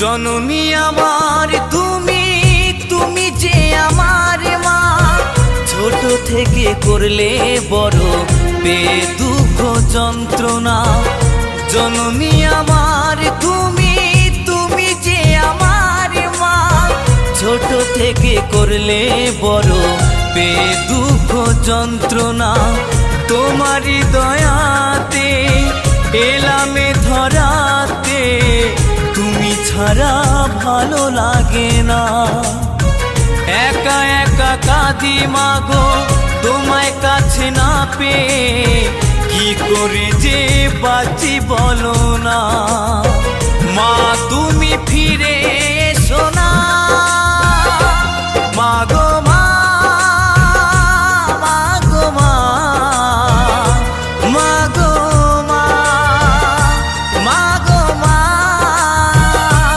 জননী আমার তুমি, তুমি যে আমার মা। ছোট থেকে করলে বড় বেদুঃখ যন্ত্রণা। জননী আমার তুমি, তুমি যে আমার মা। ছোট থেকে করলে বড় বেদুঃখ যন্ত্রণা। তোমারই দয়াতে এলামে ধরাতে, তুমি ছাড়া ভালো লাগে না। একা একা কাঁদি মাগো তোমায় কাছে না পেয়ে, কি করে যে বাঁচি বলো না। মা তুমি